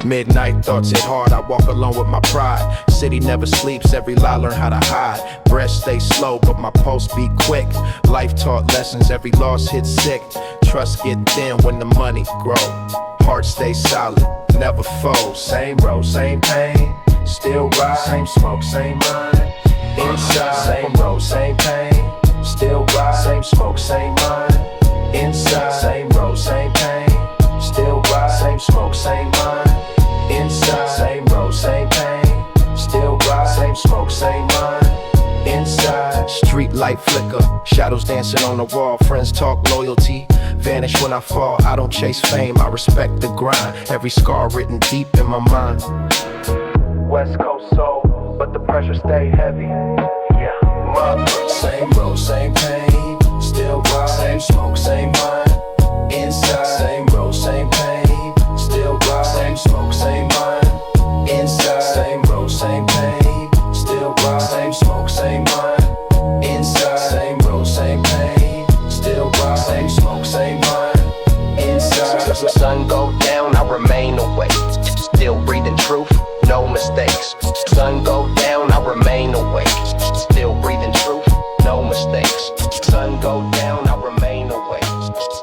Midnight thoughts hit hard, I walk alone with my pride. City never sleeps, every lie learn how to hide. Breath stay slow, but my pulse beat quick. Life taught lessons, every loss hit sick. Trust get thin when the money grow. Heart stay solid, never fold. Same road, same pain, still ride. Same smoke, same mind. Inside, same road, same pain, still ride. Same smoke, same mind. Inside, same road, same pain, still ride. Same smoke, same mind. Inside, same road, same pain, still ride. Same smoke, same mind. Inside, street light flicker, shadows dancing on the wall. Friends talk loyalty, vanish when I fall. I don't chase fame, I respect the grind. Every scar written deep in my mind. West Coast soul, but the pressure stay heavy. Yeah, same road, same pain, still ride. Same smoke, same mind. Inside, same road, same pain, still ride. Same smoke, same mind. Inside, same road, same pain, still ride. Same smoke, same mind. Inside, same road, same pain, still ride. Same smoke, same mind. Inside, as the sun go down, I remain awake. Still breathing truth, no mistakes. Sun go down, I remain awake. Still breathing truth, no mistakes. Sun go down, I remain awake.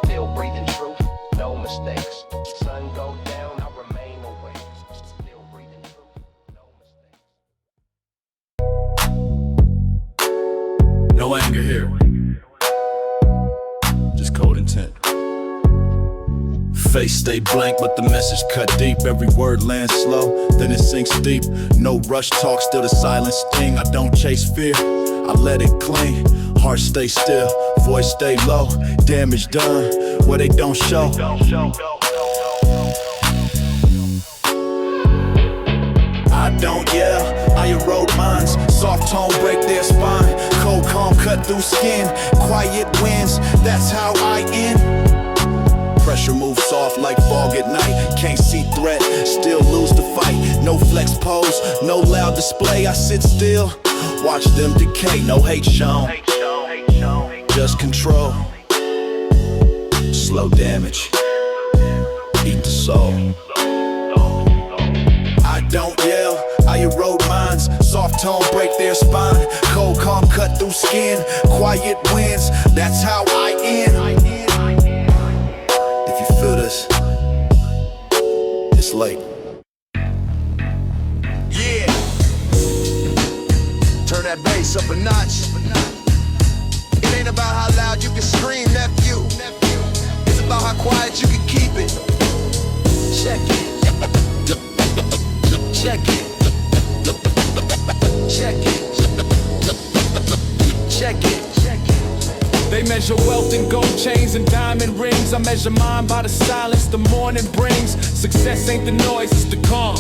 Still breathing truth, no mistakes. Sun go down, I remain awake. Still breathing truth, no mistakes. No anger here, just cold intent. Face stay blank, but the message cut deep. Every word lands slow, then it sinks deep. No rush talk, still the silence sting. I don't chase fear, I let it cling. Heart stay still, voice stay low. Damage done, where they don't show. I don't yell, I erode minds. Soft tone break their spine. Cold calm cut through skin. Quiet wins, that's how I end. Pressure moves soft like fog at night. Can't see threat, still lose the fight. No flex pose, no loud display. I sit still, watch them decay. No hate shown, just control. Slow damage, eat the soul. I don't yell, I erode minds. Soft tone break their spine. Cold calm cut through skin. Quiet wins, that's how I end. If you feel this, it's late. Yeah. Turn that bass up a notch. It ain't about how loud you can scream, nephew. It's about how quiet you can keep it. Check it. Check it. Check it. Check it. They measure wealth in gold chains and diamond rings. I measure mine by the silence the morning brings. Success ain't the noise, it's the calm.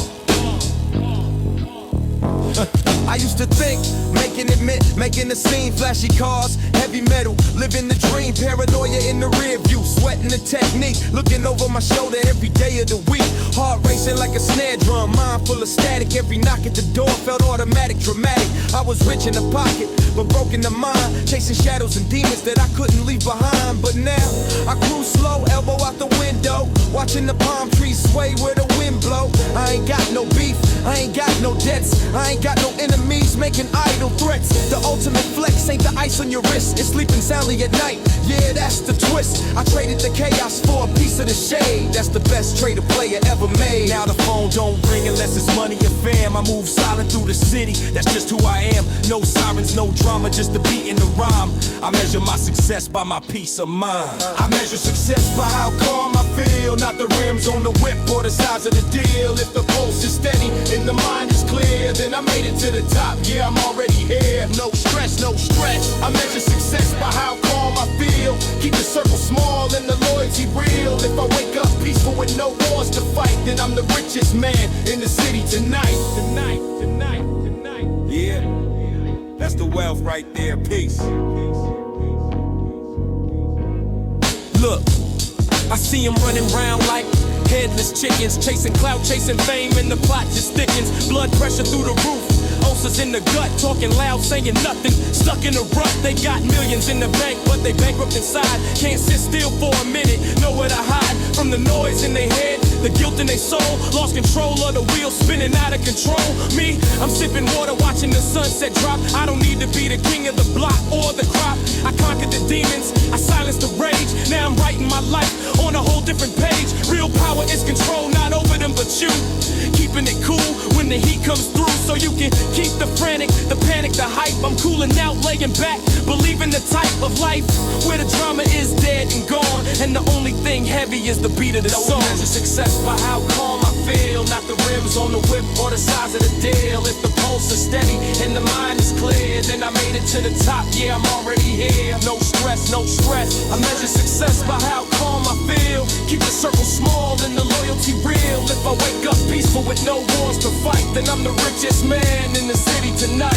I used to think, making it mint, making a scene, flashy cars, heavy metal, living the dream, paranoia in the rear view, sweating the technique, looking over my shoulder every day of the week, heart racing like a snare drum, mind full of static, every knock at the door felt automatic, dramatic. I was rich in the pocket, but broke in the mind, chasing shadows and demons that I couldn't leave behind. But now, I cruise slow, elbow out the window, watching the palm trees sway where the wind blow. I ain't got no beef, I ain't got no debts, I ain't got no enemies making idle threats. The ultimate flex ain't the ice on your wrist, it's sleeping soundly at night. Yeah, that's the twist. I traded the chaos for a piece of the shade. That's the best trade a player ever made. Now the phone don't ring unless it's money or fam. I move silent through the city, that's just who I am. No sirens, no drama, just the beat and the rhyme. I measure my success by my peace of mind. I measure success by how calm I feel, not the rims on the whip or the size of the deal. If the pulse is steady and the mind is clear, then I made it to the top, yeah, I'm already here. No stress, no stretch. I measure success by how calm I feel. Keep the circle small and the loyalty real. If I wake up peaceful with no wars to fight, then I'm the richest man in the city tonight. Tonight. Yeah, that's the wealth right there, peace. Look, I see them running round like headless chickens, chasing clout, chasing fame, and the plot just thickens. Blood pressure through the roof, ulcers in the gut, talking loud, saying nothing, stuck in a rut. They got millions in the bank, but they bankrupt inside. Can't sit still for a minute, nowhere to hide from the noise in their head. The guilt in their soul, lost control of the wheel, spinning out of control. Me, I'm sipping water, watching the sunset drop. I don't need to be the king of the block or the crop. I conquered the demons, I silenced the rage. Now I'm writing my life on a whole different page. Real power is control, not over them but you. Keeping it cool when the heat comes through, so you can keep the frantic, the panic, the hype. I'm cooling out, laying back, believing the type of life where the drama is dead and gone, and the only thing heavy is the beat of the song. Measure success by how calm I feel, not the rims on the whip or the size of the deal. If the pulse is steady and the mind is clear, then I made it to the top, yeah, I'm already here. No stress, no stress. I measure success by how calm I feel. Keep the circle small and the loyalty real. If I wake up peaceful with no wars to fight, then I'm the richest man in the city tonight.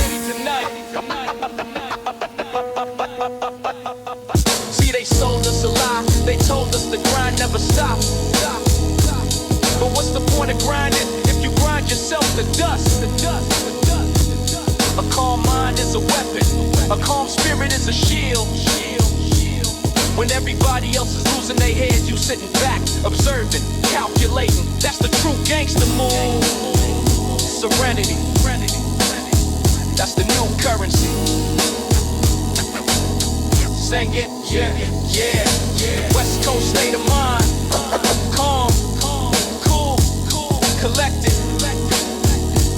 See, they sold us a lie. They told us the grind never stops. But what's the point of grinding if you grind yourself to dust? A calm mind is a weapon. A calm spirit is a shield. When everybody else is losing their heads, you sitting back, observing, calculating. That's the true gangster move. Serenity. That's the new currency. Sing it, yeah. West Coast state of mind. Calm, cool, collected.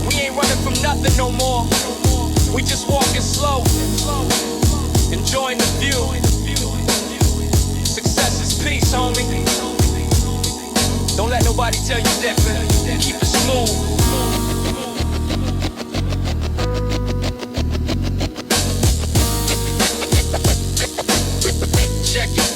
We ain't running from nothing no more. We just walking slow, enjoying the view. Success is peace, homie. Don't let nobody tell you different. Keep it smooth. Check it.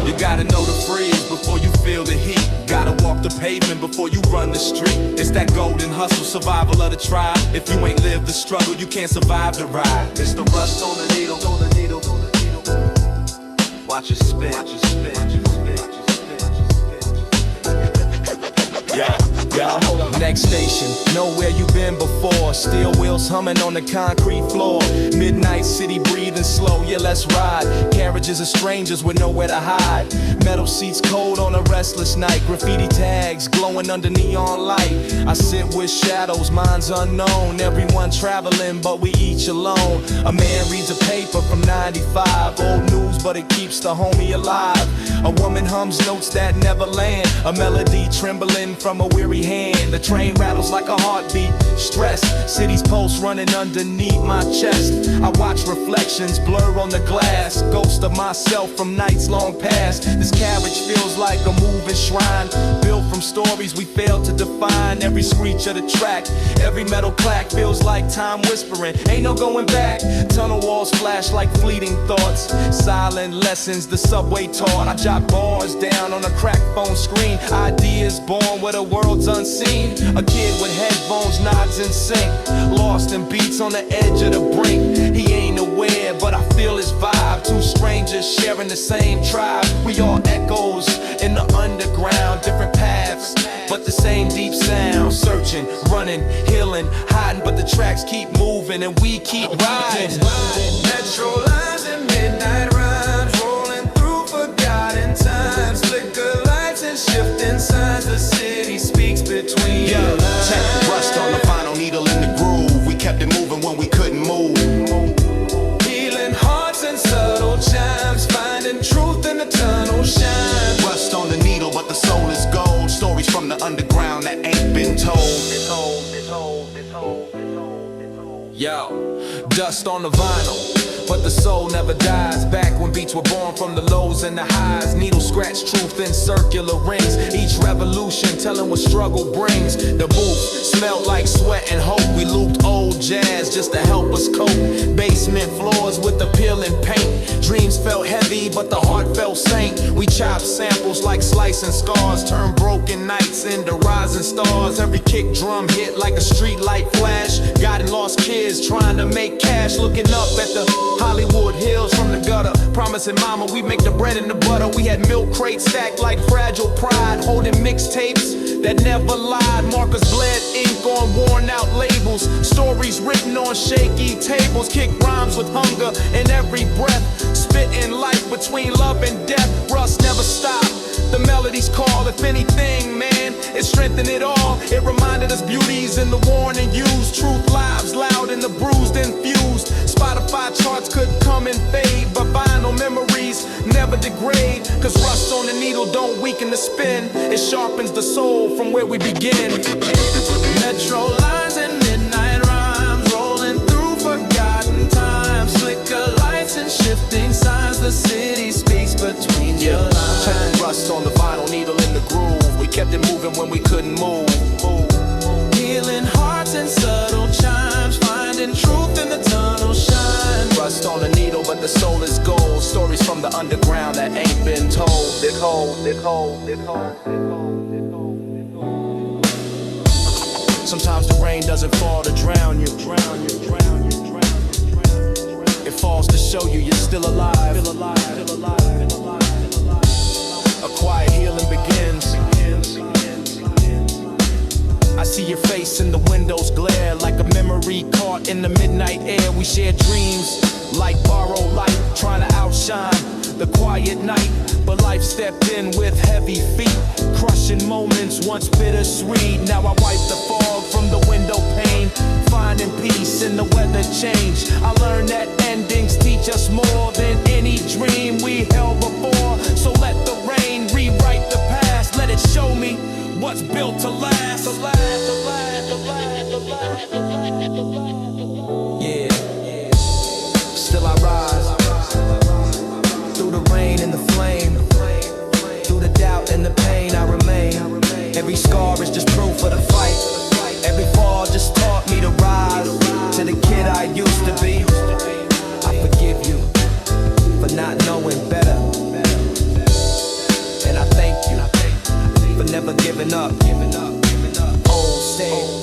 You gotta know the freeze before you feel the heat. Gotta walk the pavement before you run the street. It's that golden hustle, survival of the tribe. If you ain't lived the struggle, you can't survive the ride. It's the rust on the needle. Watch it spin. Yeah, hold on. Next station, know where you been before. Steel wheels humming on the concrete floor. Midnight city breathing slow, yeah, let's ride. Carriages of strangers with nowhere to hide. Metal seats cold on a restless night. Graffiti tags glowing under neon light. I sit with shadows, minds unknown. Everyone traveling, but we each alone. A man reads a paper from 95. Old news, but it keeps the homie alive. A woman hums notes that never land. A melody trembling from a weary hand. The train rattles like a heartbeat. Stress, city's pulse running underneath my chest. I watch reflections blur on the glass. Ghost of myself from nights long past. This carriage feels like a moving shrine, built from stories we failed to define. Every screech of the track, every metal clack feels like time whispering, ain't no going back. Tunnel walls flash like fleeting thoughts. Silent lessons the subway taught. I jot bars down on a cracked phone screen. Ideas born where the world's unseen. A kid with headphones nods in sync, lost in beats on the edge of the brink. He ain't aware, but I feel his vibe. Two strangers sharing the same tribe. We all echoes in the underground. Different paths, but the same deep sound. Searching, running, healing, hiding, but the tracks keep moving and we keep riding. Metro lines and midnight rhymes, rolling through forgotten times. Flicker lights and shifting signs. The city speaks between the lines. Check the rust on the final needle in the groove. We kept it moving when we couldn't move. Healing hearts and subtle chimes, finding truth in the tunnel shine. Rust on the needle, but the soul is gold. Stories from the underground that ain't been told. Yo, dust on the vinyl, but the soul never dies. Back when beats were born from the lows and the highs. Needle scratch truth in circular rings. Each revolution telling what struggle brings. The booth smelled like sweat and hope. We looped old jazz just to help us cope. Basement floors with the peeling paint. Dreams felt heavy, but the heart felt saint. We chopped samples like slicing scars. Turned broken nights into rising stars. Every kick drum hit like a street light flash. Got lost kids trying to make cash, looking up at the Hollywood hills from the gutter. Promising mama we make the bread and the butter. We had milk crates stacked like fragile pride, holding mixtapes that never lied. Markers bled ink on worn out labels, stories written on shaky tables. Kick rhymes with hunger in every breath, spitting life between love and death. Rust never stopped, the melodies call. If anything, man, it strengthened it all. It reminded us beauties in the worn and used. Truth lives loud in the bruised and fused. Spotify charts could come and fade, but vinyl memories never degrade. Cause rust on the needle don't weaken the spin, it sharpens the soul from where we begin. Metro lines and midnight rhymes, rolling through forgotten times. Flicker lights and shifting signs, the city speaks between your lines. Check the rust on the vinyl needle in the groove. We kept it moving when we couldn't move. Healing hearts and subtle chimes, finding truth in the tunnel shine. Rust on the needle, but the soul is gold. Stories from the underground that ain't been told. They're cold, they're cold, they're cold, they're cold, they're cold. Sometimes the rain doesn't fall to drown you. It falls to show you you're still alive. A quiet healing begins. I see your face in the window's glare, like a memory caught in the midnight air. We shared dreams, like borrowed light, trying to outshine the quiet night. But life stepped in with heavy feet, crushing moments once bittersweet. Now I wipe the fog from the window pane, finding peace in the weather change. I learned that endings teach us more than any dream we held before. So let the rain rewrite the past, let it show me what's built to last. Yeah, still I rise through the rain and the flame, through the doubt and the pain I remain. Every scar is just proof of the fight. Every fall just taught me to rise to the kid I used to be. I forgive you for not knowing better, and I thank you for never giving up. Old same.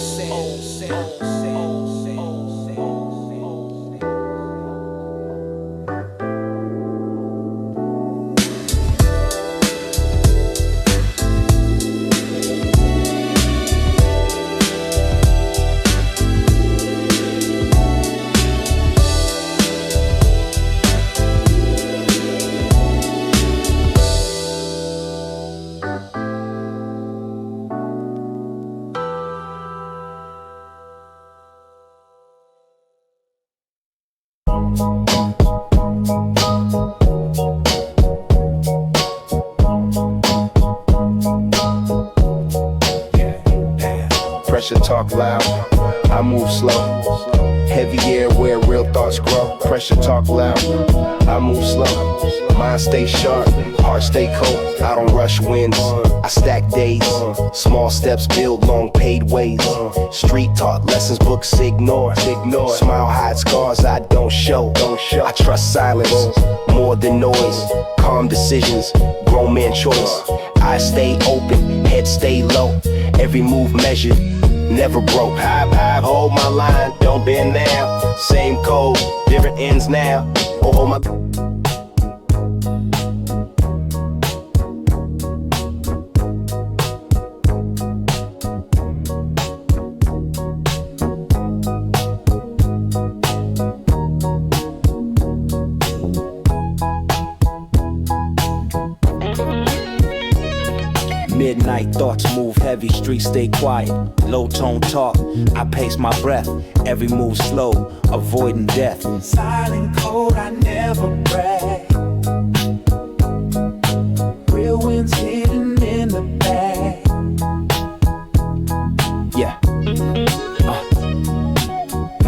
Pressure talk loud, I move slow. Heavy air where real thoughts grow. Pressure talk loud, I move slow. Mind stay sharp, heart stay cold. I don't rush wins, I stack days. Small steps build long paid ways. Street taught lessons books ignore. Smile hide scars I don't show. I trust silence more than noise. Calm decisions, grown man choice. Eyes stay open, head stay low. Every move measured, never broke. I hold my line, don't bend now. Same code, different ends now. Oh my. Midnight thoughts move heavy, streets stay quiet. Low tone talk, I pace my breath. Every move slow, avoiding death. Silent cold, I never brag. Real winds hidden in the bag. Yeah.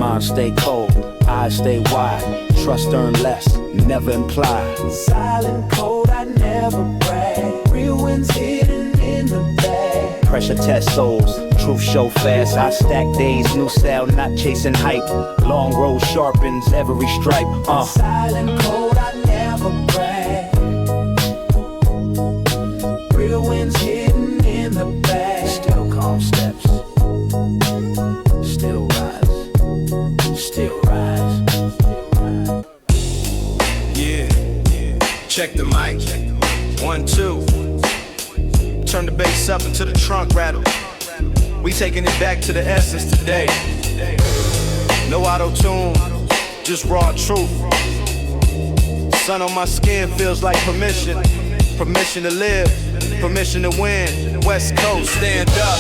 Mind stay cold, eyes stay wide. Trust earn less, never imply. Silent cold, I never brag. Real winds hidden in the bag. Pressure test souls, truth show fast. I stack days, new style, not chasing hype. Long road sharpens every stripe. Silent cold, I never brag. Real winds hidden in the bag. Still calm steps, still rise, still rise. to the trunk rattle. We taking it back to the essence today. No auto-tune, just raw truth. Sun on my skin feels like permission. Permission to live, permission to win. West Coast, stand up.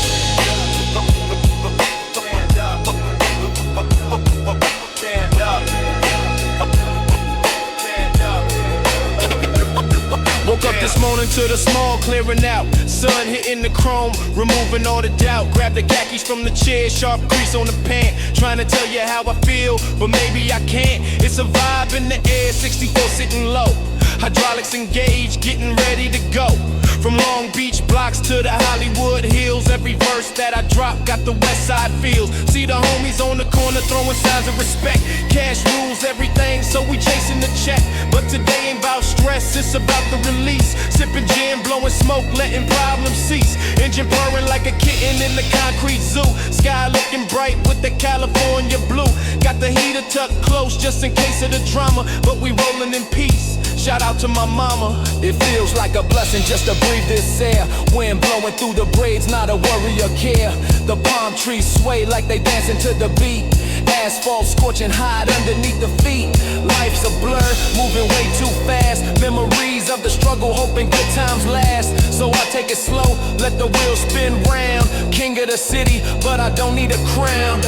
Woke up this morning to the small clearing out. Sun hitting the chrome, removing all the doubt. Grab the khakis from the chair, sharp grease on the pant. Trying to tell you how I feel, but maybe I can't. It's a vibe in the air, 64 sitting low. Hydraulics engaged, getting ready to go. From Long Beach blocks to the Hollywood Hills, every verse that I drop got the West Side feels. See the homies on the corner throwing signs of respect. Cash rules everything, so we chasing the check. But today ain't about stress, it's about the release. Sipping gin, blowing smoke, letting problems cease. Engine purring like a kitten in the concrete zoo. Sky looking bright with the California blue. Got the heater tucked close just in case of the drama, but we rolling in peace. Shout out to my mama. It feels like a blessing just to breathe this air. Wind blowing through the braids, not a worry or care. The palm trees sway like they dancing to the beat. Asphalt scorching hot underneath the feet. Life's a blur, moving way too fast. Memories of the struggle, hoping good times last. So I take it slow, let the wheels spin round. King of the city, but I don't need a crown.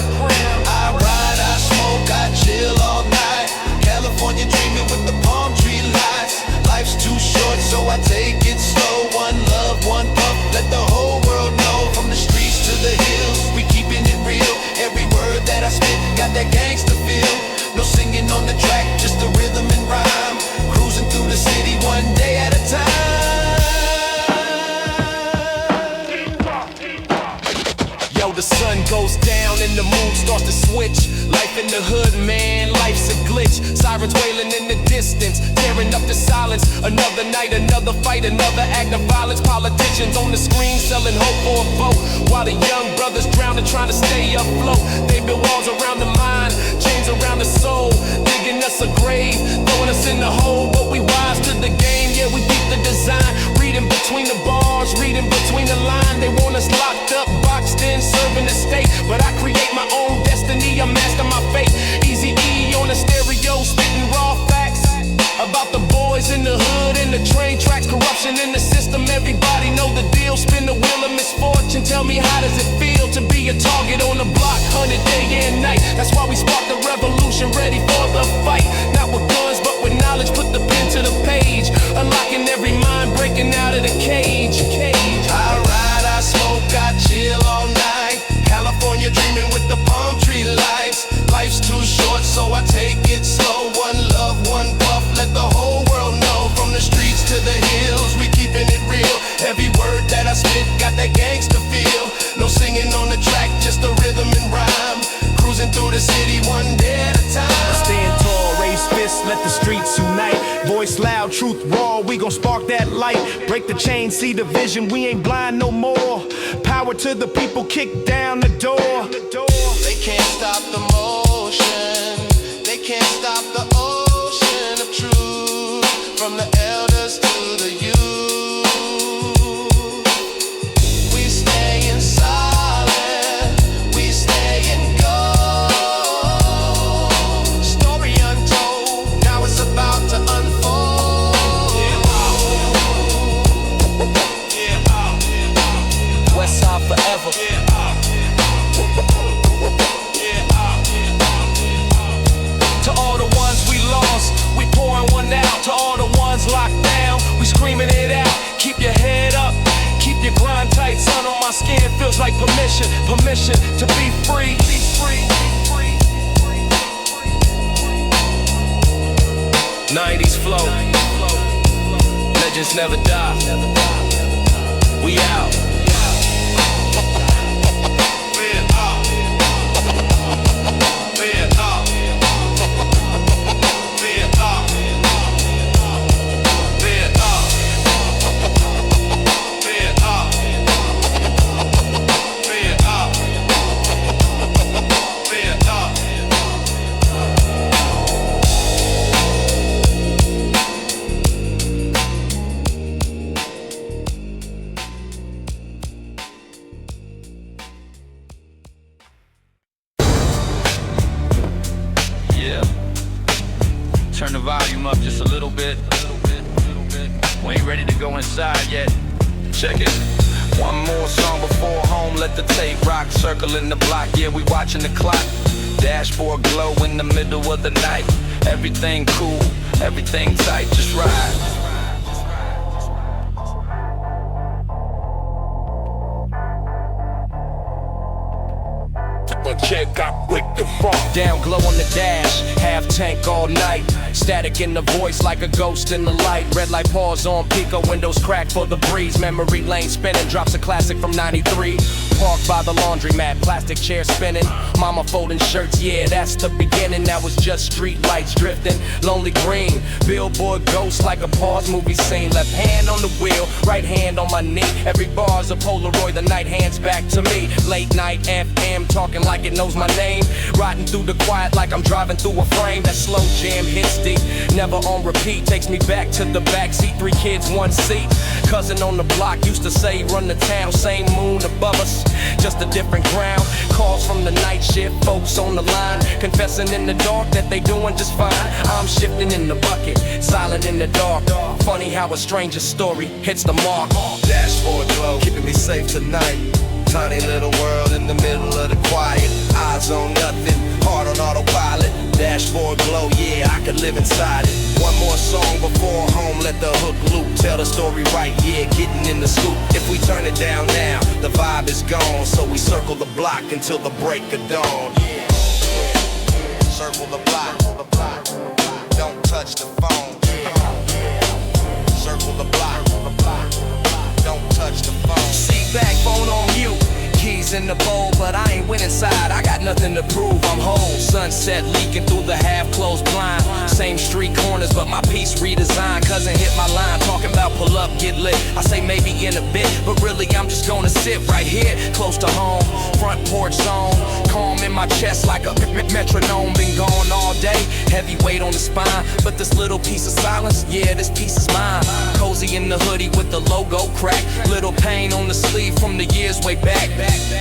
I ride, I smoke, I chill all night. California dreaming with the palm tree lights. Life's too short, so I take it slow. One love, one puff, let the whole world know. From the streets to the hills, we keeping it real. Every word that I spit got that gangsta feel. No singing on the track, just the rhythm and rhyme. Cruising through the city one day at a time. Yo, the sun goes down and the mood starts to switch. Life in the hood, man, life's a glitch. Sirens wailing in the distance, tearing up the silence. Another night, another fight, another act of violence. Politicians on the screen selling hope for a vote, while the young brothers drowning trying to stay afloat. They build walls around the mind, chains around the soul, digging us a grave, throwing us in the hole. But we wise to the game, yeah, we beat the design. Reading between the bars, reading between the lines. They want us locked up, boxed in, serving the state. But I create my own destiny, I'm master my fate. Easy E on the stereo, spitting raw facts about the boys in the hood and the train tracks. Corruption in the system, everybody know the deal. Spin the wheel of misfortune, tell me how does it feel to be a target on the block, 100 day and night. That's why we spark the revolution, ready for the fight. Not with guns, but with knowledge, put the pen to the page. Unlocking every mind, breaking out of the cage. I ride, I smoke, I chill all night. California dreaming with the palm tree lights. Life's too short, so I take it slow. One love, one puff, let the whole world know. From the streets to the hills, we keeping it real. Every word that I spit got that gangsta feel. No singing on the track, just the rhythm and rhyme. Cruising through the city one day at a time. Stand tall, raise fists, let the streets unite. Voice loud, truth raw, we gon' spark that light. Break the chain, see the vision, we ain't blind no more. Power to the people, kick down the door. They can't stop the motion. They can't stop the ocean of truth. From the elders to the youth, we stay in silence. We stay in gold. Story untold, now it's about to unfold. West Side forever. To all the ones we lost, we pouring one out. To all the ones locked down, we screaming it out. Keep your head up, keep your grind tight. Sun on my skin feels like permission, permission to be free. Be free. 90s flow, legends never die. We out. turn the volume up just a little bit. We ain't ready to go inside yet. Check it. One more song before home, let the tape rock. Circling the block, yeah, we watching the clock. Dashboard glow in the middle of the night. Everything cool, everything tight, just ride. Check out with the front. Down glow on the dash, half tank all night. Static in the voice like a ghost in the light. Red light pause on Pico, windows crack for the breeze. Memory lane spinning, drops a classic from 93. Parked by the laundromat, plastic chair spinning. Mama folding shirts, yeah, that's the beginning. That was just street lights drifting. Lonely green, billboard ghost like a pause movie scene. Left hand on the wheel, right hand on my knee. Every bar's a Polaroid, the night hands back to me. Late night FM, talking like it knows my name. Riding through the quiet like I'm driving through a frame. That slow jam hits deep, never on repeat. Takes me back to the backseat, 3 kids, 1 seat. Cousin on the block used to say run the town. Same moon above us, just a different ground. Calls from the night shift, folks on the line, confessing in the dark that they doing just fine. I'm shifting in the bucket, silent in the dark. Funny how a stranger's story hits the mark. Dashboard glow, keeping me safe tonight. Tiny little world in the middle of the quiet. Eyes on nothing, heart on autopilot. Dashboard glow, yeah, I could live inside it. One more song before home, let the hook loop. Tell the story right, yeah, getting in the scoop. If we turn it down now, the vibe is gone. So we circle the block until the break of dawn. Yeah. Circle the block, don't touch the phone. Circle the block, don't touch the phone. Seat back, phone on mute. Keys in the bowl, but I ain't went inside. I got nothing to prove, I'm whole. Sunset leaking through the half-closed blind. Same street corners, but my piece redesigned. Cousin hit my line, talking about pull up, get lit. I say maybe in a bit, but really I'm just gonna sit right here, close to home. Front porch zone, calm in my chest like a metronome. Been gone all day, heavy weight on the spine. But this little piece of silence, yeah, this piece is mine. Cozy in the hoodie with the logo crack. Little pain on the sleeve from the years way back.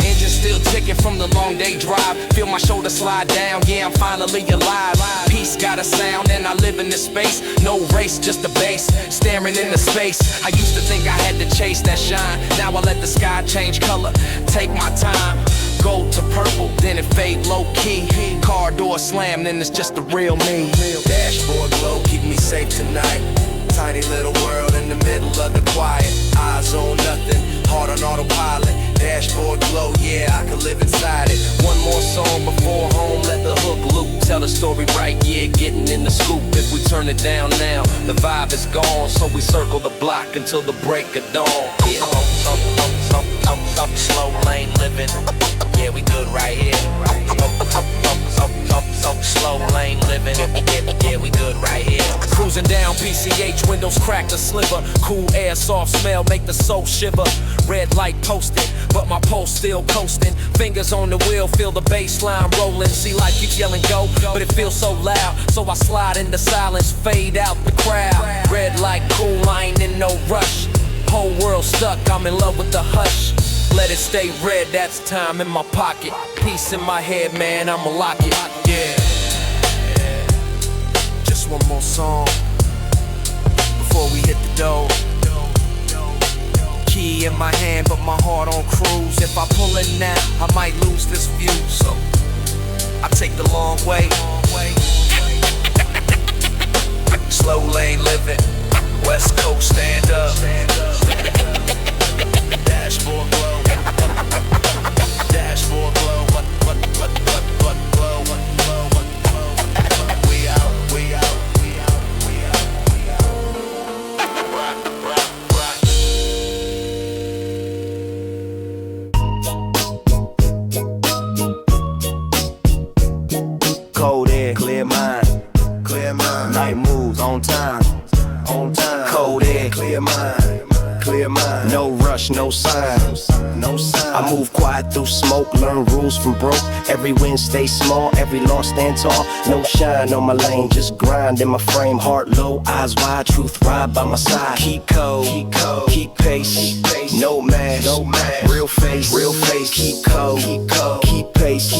Engine still ticking from the long day drive. Feel my shoulder slide down, yeah, I'm finally alive. Peace got a sound and I live in this space. No race, just a bass, staring into space. I used to think I had to chase that shine. Now I let the sky change color, take my time. Gold to purple, then it fade low key. Car door slam, then it's just the real me. Dashboard glow, keep me safe tonight. Tiny little world in the middle of the quiet. Eyes on nothing, heart on autopilot. Dashboard glow, yeah, I could live inside it. One more song before home, let the hook loop. Tell the story right, yeah, getting in the scoop. If we turn it down now, the vibe is gone. So we circle the block until the break of dawn. Yeah, slow lane living. Yeah, we good right here. Slow lane living. Yeah, we good right here. Cruising down PCH, windows cracked a sliver. Cool air, soft smell, make the soul shiver. Red light posted, but my pulse still coasting. Fingers on the wheel, feel the bass line rolling. See life keep yelling go, but it feels so loud. So I slide into silence, fade out the crowd. Red light cool, I ain't in no rush. Whole world stuck, I'm in love with the hush. Let it stay red, that's time in my pocket. Peace in my head, man, I'ma lock it. Yeah. Just one more song before we hit the door. Key in my hand, but my heart on cruise. If I pull it now, I might lose this view. So I take the long way. Slow lane living, West Coast stand up. Dashboard glow. Dashboard glow. What glow? We out. Cold air, clear mind. Night moves on time. Cold air, clear mind. No rush, no signs. I move quiet through smoke, learn rules from broke. Every win stay small, every loss stand tall. No shine on my lane, just grind in my frame. Heart low, eyes wide, truth ride by my side. Keep cold, keep pace. No mask, real face. Keep cold, keep pace.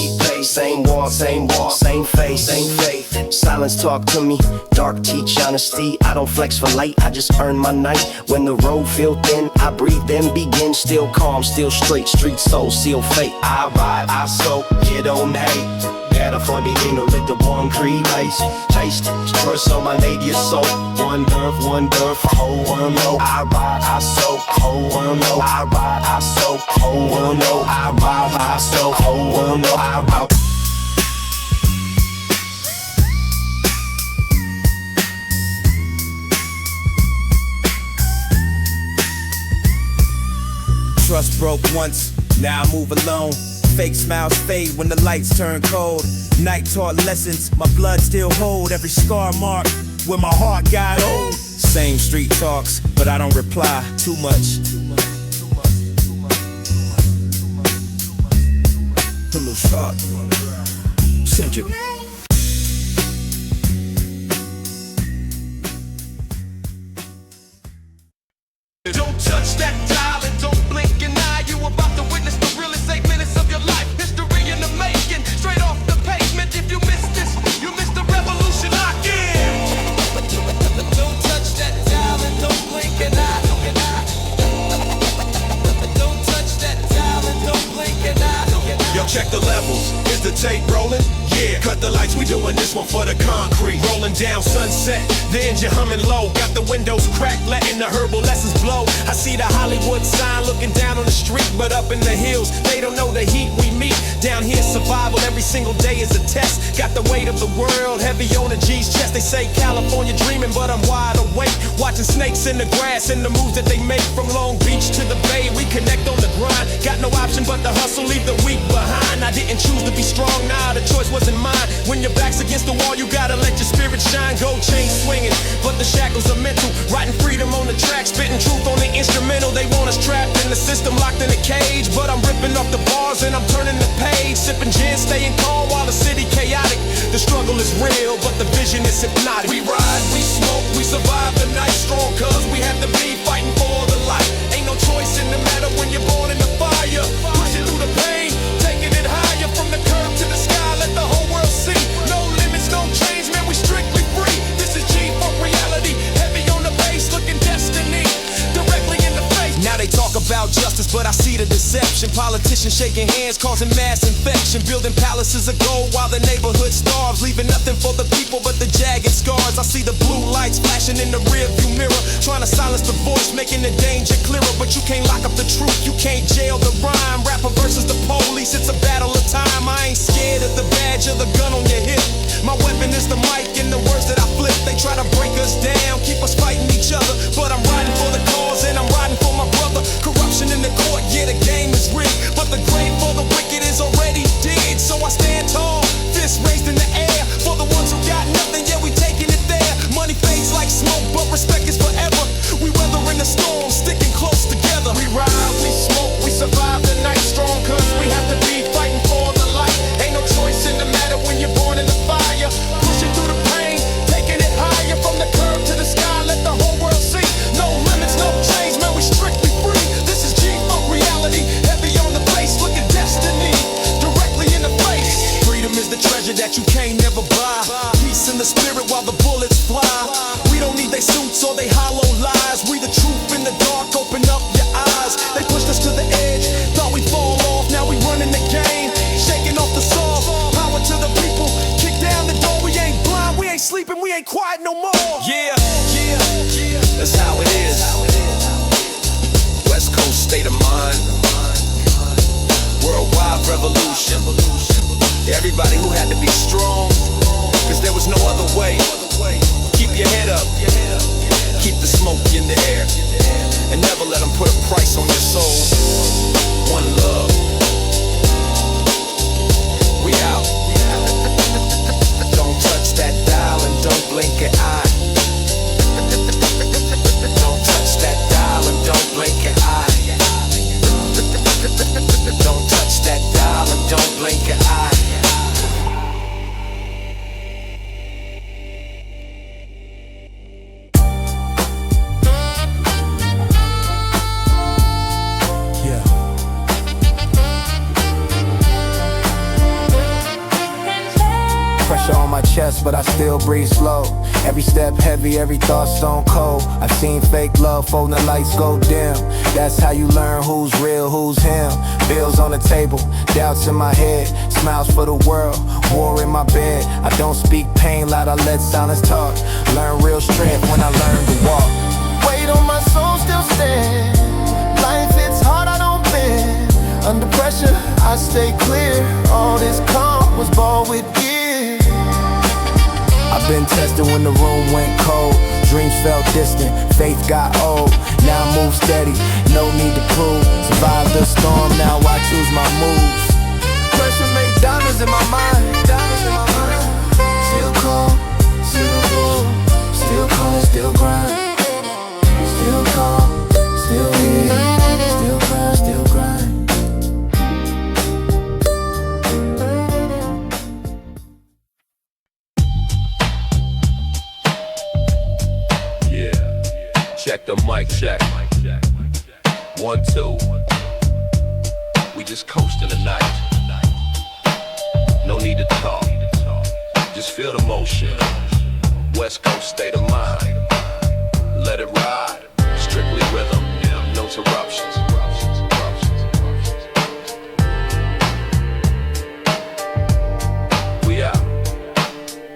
Same water. same walk, same face, same faith. Silence talk to me, dark teach honesty. I don't flex for light, I just earn my night. When the road feel thin, I breathe then begin. Still calm, still straight, street soul, seal fate. I ride, I soak, get on hate. Better for the inner with the one creed ice. Taste, trust on my lady is so. One nerve, whole world know. I ride, I soak, whole world know. I ride, I soak, whole world know. I ride, I soak, whole world know. I ride. Trust broke once, now I move alone. Fake smiles fade when the lights turn cold. Night taught lessons, my blood still hold every scar mark where my heart got old. Same street talks, but I don't reply too much. A little shot. Send you. Don't touch that dial and don't blink an eye. You about to witness the realest 8 minutes of your life. History in the making, straight off the pavement. If you miss this, you missed the revolution. Lock in. Don't touch that dial and don't blink an eye. Don't touch that dial and don't blink an eye. Yo, check the levels. Is the tape rolling? Yeah, cut the lights, we doing this one for the concrete. Rolling down Sunset, the engine humming low. Got the windows cracked, letting the herbal lessons blow. I see the Hollywood sign looking down on the street, but up in the hills, they don't know the heat we meet. Down here, survival every single day is a test. Got the weight of the world heavy on the G's chest. They say California dreaming, but I'm wide awake. Watching snakes in the grass and the moves that they make. From Long Beach to the Bay, we connect on the grind. Got no option but to hustle, leave the weak behind. I didn't choose to be strong, nah, the choice wasn't mine. When your back's against the wall, you gotta let your spirit shine. Gold chain swinging, but the shackles are mental. Writing freedom on the track, spitting truth on the instrumental. They want us trapped in the system, locked in a cage, but I'm ripping off the bars and I'm turning the page. Sipping gin, staying calm while the city chaotic. The struggle is real, but the vision is hypnotic. We ride, we smoke, we survive the night strong, cause we have to be fighting for the light. Ain't no choice in the matter when you're born in the fire. Pushing through the pain, taking it higher from the curb to the sky. Let the whole world see. No limits, no change, man, we strictly free. This is G-Funck reality, heavy on the bass, looking destiny directly in the face. Now they talk about justice, but I see the deception. Politicians shaking hands, causing mass infection. Building palaces of gold while the neighborhood starves, leaving nothing for the people but the jagged scars. I see the blue lights flashing in the rearview mirror, trying to silence the voice, making the danger clearer. But you can't lock up the truth, you can't jail the rhyme. Rapper versus the police, it's a battle of time. I ain't scared of the badge or the gun on your hip. My weapon is the mic and the words that I flip. They try to break us down, keep us fighting each other, but I'm riding for the cause and I'm riding for my brother. Corruption in the court, yeah, the game is rigged, but the grave for the wicked is already dead. So I stand tall, fists raised in the air, for the ones who got nothing, yeah, we taking it there. Money fades like smoke, but respect is forever. We weathering the storm, sticking close together. We ride, we smoke, we survive the night strong, cause we have to be fighting for the light. Ain't no choice in the matter when you're born in the fire. Pushing through the pain, taking it higher from the curb to the sky. Let the whole world see. No limits, no change, man, we strictly free. This is G-Funck reality, heavy on the bass, looking destiny directly in the face. Freedom is the treasure that you can't never buy. Peace in the spirit while the bullets fly. We don't need they suits or they hollow lies. We the truth in the dark, open up your eyes. They pushed us to the edge, thought we'd fall off. Now we running the game, shaking off the soft. Power to the people, kick down the door. We ain't blind, we ain't sleeping, we ain't quiet no more. Yeah, yeah, yeah. That's how it is. West Coast state of mind. Worldwide revolution. Everybody who had to be strong, cause there was no other way. Keep your head up, keep the smoke in the air, and never let them put a price on your soul. One love. We out. Don't touch that dial and don't blink an eye. Don't touch that dial and don't blink an eye. Don't touch that dial and don't blink an eye. chest, but I still breathe slow. Every step heavy, every thought stone cold. I've seen fake love fold when the lights go dim. That's how you learn who's real, who's him. Bills on the table, doubts in my head, smiles for the world, war in my bed. I don't speak pain loud, I let silence talk. Learn real strength when I learn to walk. Weight on my soul still stand. Life hits hard, I don't bend. Under pressure, I stay clear. All this calm was bought with gear. I've been tested when the room went cold. Dreams felt distant, faith got old. Now I move steady, no need to prove. Survived the storm, now I choose my moves. Pressure made diamonds in my mind. Diamonds in my mind. Still calm, still cool. Still calm, still grind. Still calm, still here. Still grind, still grind. Check the mic, check. 1, 2. We just coasting tonight. No need to talk. Just feel the motion. West Coast state of mind. Let it ride. Strictly rhythm. No interruptions. We out.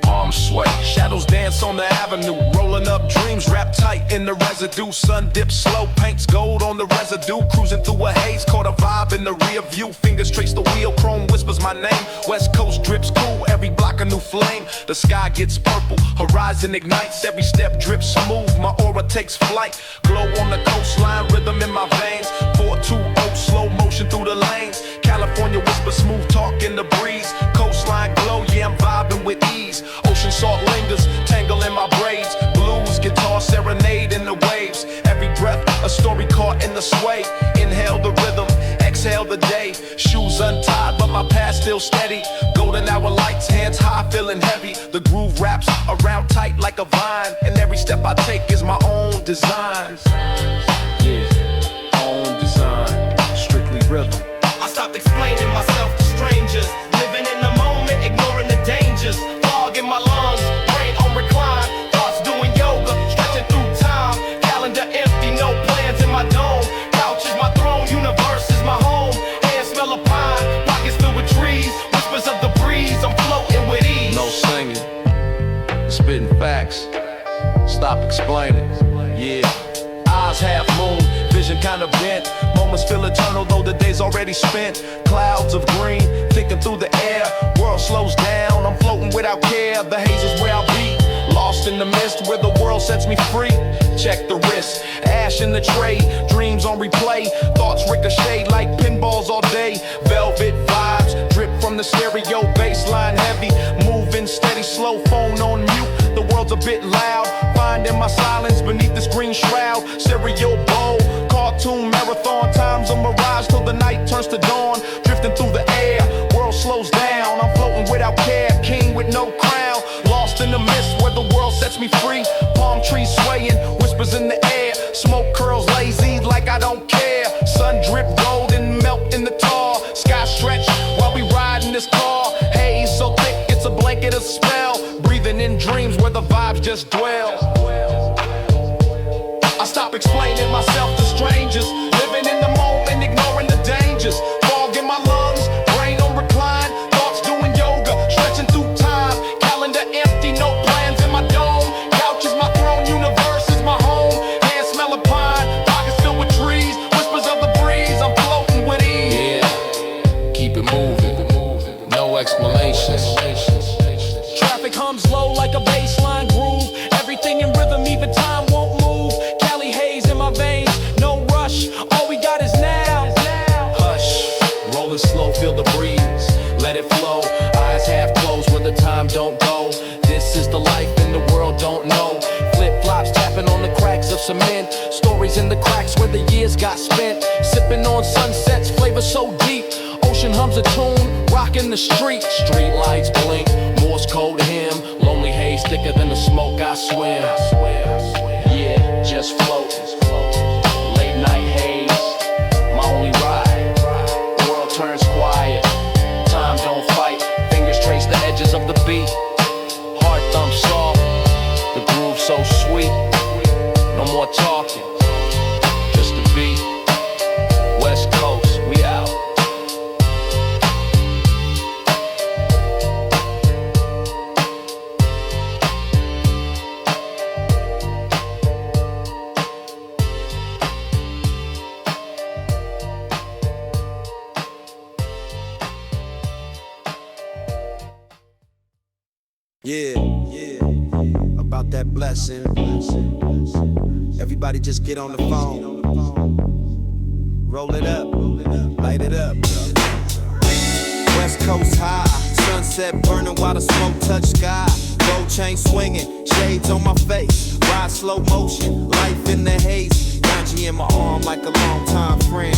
Arms sway. Shadows dance on the avenue. Rolling up dreams, wrapped tight in the residue. Sun dips slow, paints gold on the residue. Cruising through a haze, caught a vibe in the rear view. Fingers trace the wheel, chrome whispers my name. West Coast drips cool, every block a new flame. The sky gets purple, horizon ignites. Every step drips smooth, my aura takes flight. Glow on the coastline, rhythm in my veins. 420, slow motion through the lanes. California whisper, smooth talk in the breeze. Coastline glow, yeah, I'm vibing with ease. Ocean salt lingers, tangle in my braids. Blues, guitar, serenade in the waves. Every breath, a story caught in the sway. Inhale the rhythm, exhale the day. Shoes untied, but my past still steady. Golden hour lights, hands high, feeling heavy. The groove wraps around tight like a vine. And every step I take is my own design. Yeah, own design, strictly rhythm. I stopped explaining myself to strangers. Living in the moment, ignoring the dangers. Fog in my lungs, brain on recline. Thoughts doing yoga, stretching through time. Calendar empty, no plans in my dome. Couch is my throne, universe is my home. Hands smell of pine, pockets filled with trees. Whispers of the breeze, I'm floating with ease. No singing, spitting facts. Stop explaining, yeah. Eyes half moon, vision kinda bent. Moments feel eternal though the day's already spent. Clouds of green, thinking through the air. World slows down, I'm floating without care. The haze is where I'll be, lost in the mist where the world sets me free. Check the wrist, ash in the tray. Dreams on replay, thoughts ricochet like pinballs all day. Velvet vibes, drip from the stereo, baseline heavy. Moving steady, slow phone on mute. The world's a bit loud, finding my silence beneath this green shroud. Stereo bowl, cartoon marathon. Time's a mirage till the night turns to dawn. Drifting through the air, world slows down. I'm floating without care, king with no crown. Lost in the mist where the world sets me free. Palm trees swaying, whispers in the air. Smoke curls lazy like I don't care. Sun drip gold and melt in the tar. Sky stretch while we ride in this car. Haze so thick it's a blanket of spell. Breathing in dreams where the vibes just dwell. I stop explaining myself to strangers. Living in the moment, ignoring the dangers. Fog in my lungs, brain on recline. Thoughts doing yoga, stretching through time. Calendar empty, no plans in my dome. Couch is my throne, universe is my home. Hands smell of pine, pockets filled with trees. Whispers of the breeze, I'm floating with ease. Yeah, keep it moving, no explanations. Traffic hums low like a baseline groove. Everything in rhythm, even time won't move. Cali haze in my veins, no rush. All we got is now. Hush, rolling slow, feel the breeze. Let it flow, eyes half closed where the time don't go. This is the life and the world don't know. Flip-flops tapping on the cracks of cement. Stories in the cracks where the years got spent. Sipping on sunsets, flavor so deep. Ocean hums a tune, rocking the street. Street lights blink, Morse code hymn. Lonely haze thicker than the smoke I swim. Yeah, just float. Late night haze, my only ride. World turns quiet, time don't fight. Fingers trace the edges of the beat. Yeah, about that blessing. Everybody just get on the phone. Roll it up, light it up. West Coast high, sunset burning while the smoke touch sky. Gold chain swinging, shades on my face. Ride slow motion, life in the haze. Ganji in my arm like a longtime friend.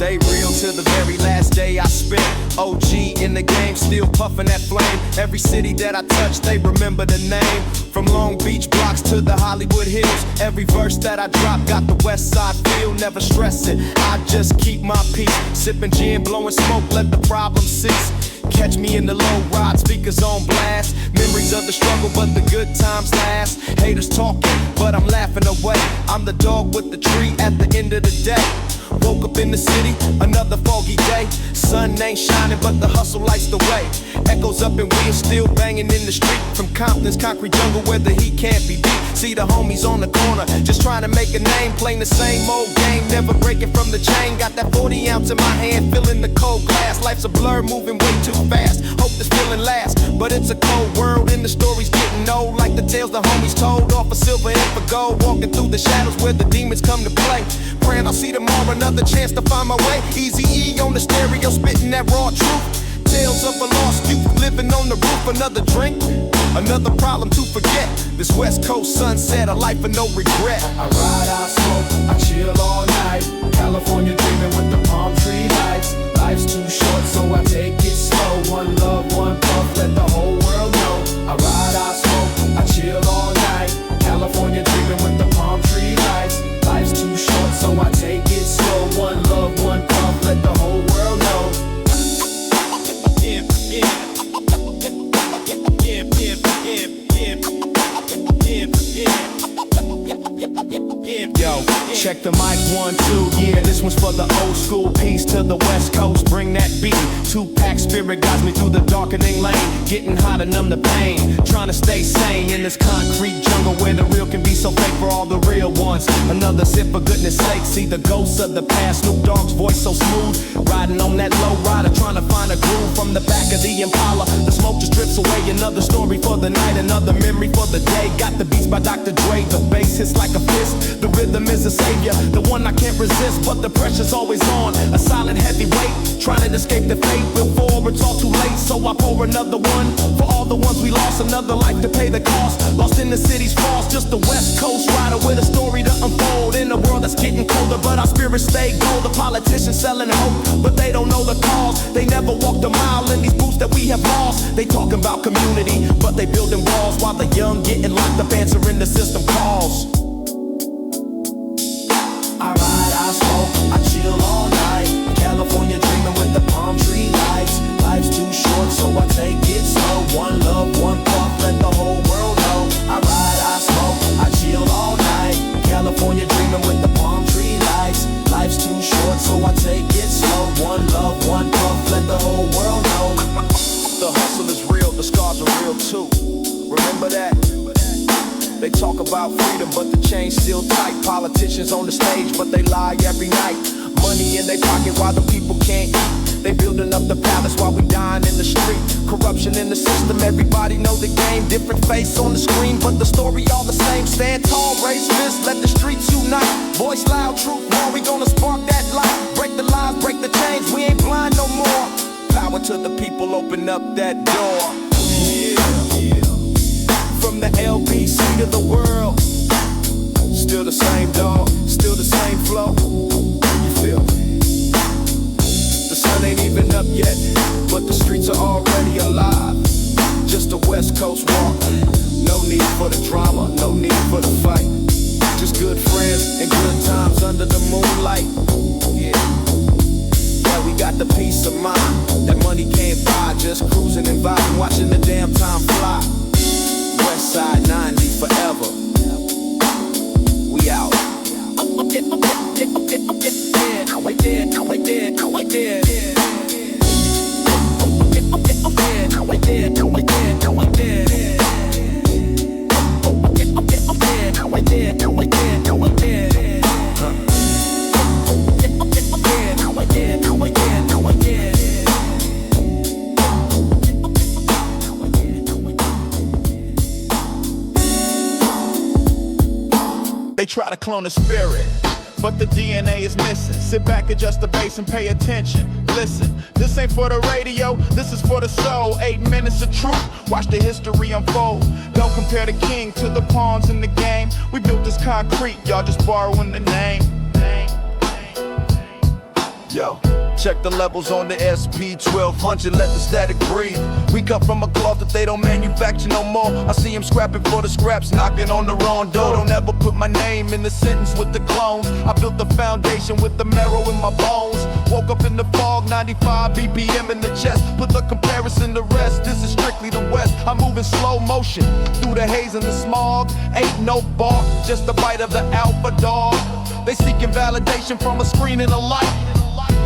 Stay real till the very last day I spent. OG in the game, still puffin' that flame. Every city that I touch, they remember the name. From Long Beach blocks to the Hollywood Hills. Every verse that I drop got the West Side feel. Never stressing, I just keep my peace. Sippin' gin, blowing smoke, let the problem cease. Catch me in the low ride, speakers on blast. Memories of the struggle, but the good times last. Haters talking, but I'm laughing away. I'm the dog with the tree at the end of the day. Woke up in the city, another foggy day. Sun ain't shining, but the hustle lights the way. Echoes up and we are still banging in the street. From Compton's concrete jungle where the heat can't be beat. See the homies on the corner, just trying to make a name. Playing the same old game, never breaking from the chain. Got that 40 ounce in my hand, filling the cold glass. Life's a blur, moving way too fast. Hope this feeling lasts, but it's a cold world and the story's getting old. Like the tales the homies told, off for silver and for gold. Walking through the shadows where the demons come to play. Praying I'll see tomorrow, another chance to find my way. Easy E on the stereo, spitting that raw truth. Tales of a lost youth, living on the roof. Another drink, another problem to forget. This West Coast sunset, a life of no regret. I ride, I smoke, I chill all night. California dreaming with the palm tree lights. Life's too short, so I take it slow. One love, one puff, let the whole world know. I ride, I smoke, I chill all night. California dreaming with the palm tree lights. Life's too short, so I take it slow. One love, one puff, let the whole world know. Yo, check the mic 1, 2, yeah, this one's for the old school. Peace to the West Coast, bring that beat. 2-pack spirit guides me through the darkening lane. Getting hot to numb the pain, trying to stay sane in this concrete jungle where the real can be so fake for all the real ones. Another sip for goodness sake, see the ghosts of the past. Snoop Dogg's voice so smooth, riding on that low rider, trying to find a groove from the back of the Impala. The smoke just drips away, another story for the night, another memory for the day. Got the beats by Dr. Dre, the bass hits like a fist. The rhythm is a savior, the one I can't resist, but the pressure's always on. A silent heavyweight, trying to escape the fate before it's all too late. So I pour another one for all the ones we lost, another life to pay the cost. Lost in the city's frost, just a West Coast rider with a story to unfold. In a world that's getting colder, but our spirits stay gold. The politicians selling hope, but they don't know the cause. They never walked a mile in these boots that we have lost. They talking about community, but they building walls while the young getting locked up answering the system calls. I ride, I smoke, I chill all night. California dreaming with the palm tree lights. Life's too short, so I take it slow. One love, one puff, let the whole world know. I ride, I smoke, I chill all night. California dreaming with the palm tree lights. Life's too short, so I take it slow. One love, one puff, let the whole world know. The hustle is real, the scars are real too. Remember that? They talk about freedom, but the chain's still tight. Politicians on the stage, but they lie every night. Money in their pocket while the people can't eat. They building up the palace while we dying in the street. Corruption in the system, everybody know the game. Different face on the screen, but the story all the same. Stand tall, raise fists, let the streets unite. Voice loud, truth more, we gonna spark that light. Break the lies, break the chains, we ain't blind no more. Power to the people, open up that door. From the LBC to the world, still the same dog, still the same flow. You feel me? The sun ain't even up yet, but the streets are already alive. Just a West Coast walk, no need for the drama, no need for the fight. Just good friends and good times under the moonlight. Yeah, we got the peace of mind that money can't buy. Just cruising and vibing, watching the damn time fly. West Side 90 forever. We out. They try to clone the spirit, but the DNA is missing. Sit back, adjust the bass and pay attention. Listen, this ain't for the radio, this is for the soul. 8 minutes of truth, watch the history unfold. Don't compare the king to the pawns in the game. We built this concrete, y'all just borrowing the name. Yo, check the levels on the SP 1200, let the static breathe. We cut from a cloth that they don't manufacture no more. I see him scrapping for the scraps, knocking on the wrong door. Don't ever put my name in the sentence with the clones. I built the foundation with the marrow in my bones. Woke up in the fog, 95 BPM in the chest. Put the comparison to rest, this is strictly the West. I'm moving slow motion through the haze and the smog. Ain't no bark, just a bite of the alpha dog. They seeking validation from a screen and a light.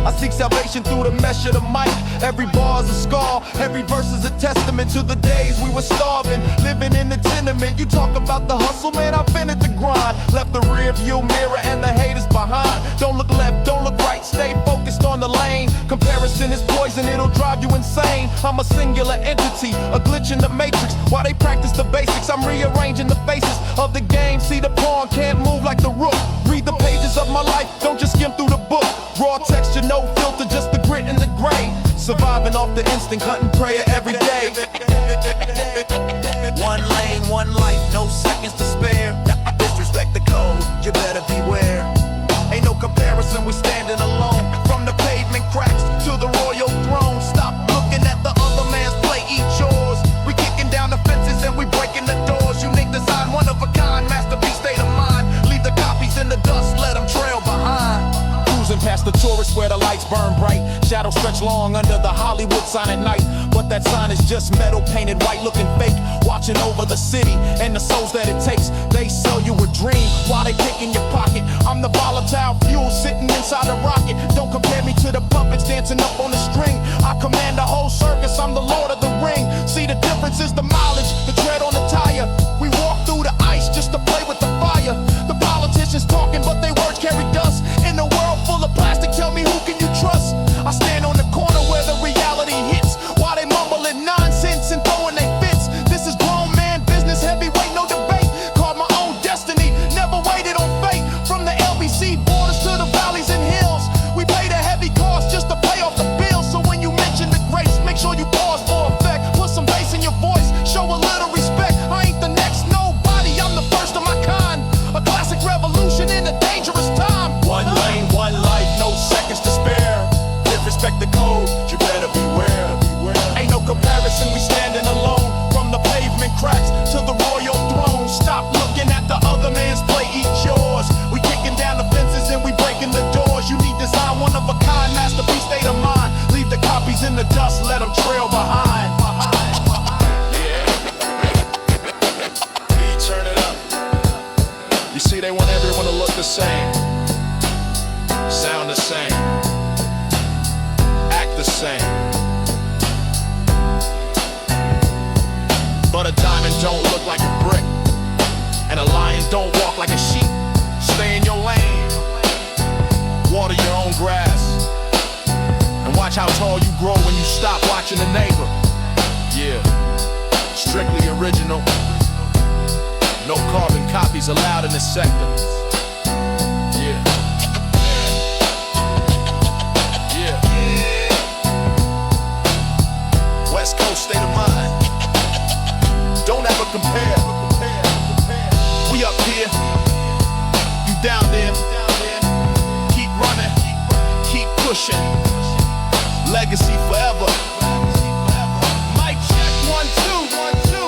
I seek salvation through the mesh of the mic. Every bar's a scar, every verse is a testament to the days we were starving, living in the tenement. You talk about the hustle, man, I've been at the grind. Left the rear view mirror and the haters behind. Don't look left, don't look right, stay focused on the lane. Comparison is poison, it'll drive you insane. I'm a singular entity, a glitch in the matrix. While they practice the basics, I'm rearranging the faces of the game. See the pawn can't move like the rook. Read the pages of my life, don't just skim through the book. Raw texture, no filter, just the grit and the gray. Surviving off the instinct, hunting prayer every day. One lane, one life, no seconds to spare. Disrespect the code, you better beware. Ain't no comparison, we're standing alone. From the pavement cracks to the royal throne. Stop looking at the other man's plate, eat yours. We kicking down the fences and we breaking the doors. Unique design, one of a kind, masterpiece, state of mind. Leave the copies in the dust, let them trail behind. Past the tourists where the lights burn bright. Shadows stretch long under the Hollywood sign at night. But that sign is just metal painted white, looking fake. Watching over the city and the souls that it takes. They sell you a dream while they pick in your pocket. I'm the volatile fuel sitting inside a rocket. Don't compare me to the puppets dancing up on the string. I command the whole circus, I'm the Lord of the Ring. See the difference is the mileage, the tread on the tire. We walk through the ice just to play with the fire. The politicians talking but they words carry dust. In a world full of plastic, tell me who can you trust? I stand on the corner where the reality hits, while they mumbling nonsense and throwing their fits. This is grown man business, heavyweight, no debate. Called my own destiny, never waited on fate. From the LBC borders to the valleys and hills, we paid a heavy cost just to pay off the bills. So when you mention the grace, make sure you pause for effect. Put some bass in your voice, show a little respect. I ain't the next nobody, I'm the first of my kind. A classic revolution in a dangerous time. One lane, one life, no seconds to spare. Disrespect the code, you better beware. Ain't no comparison, we standing alone. From the pavement cracks to the royal throne. Stop looking at the other man's plate, eat yours. We kicking down the fences and we breaking the doors. You need design, one of a kind, masterpiece, state of mind. Leave the copies in the dust, let them trail behind. Turn it up. You see, they want everyone to look the same, sound the same, act the same. But a diamond don't look like a brick, and a lion don't walk like a sheep. Stay in your lane, water your own grass, and watch how tall you grow when you stop watching the neighbor. Yeah, strictly original. No carbon copies allowed in this sector. Yeah. Yeah. West Coast state of mind. Don't ever compare. We up here, you down there. Keep running, keep pushing. Legacy forever. Mic check, 1, 2, 1, 2.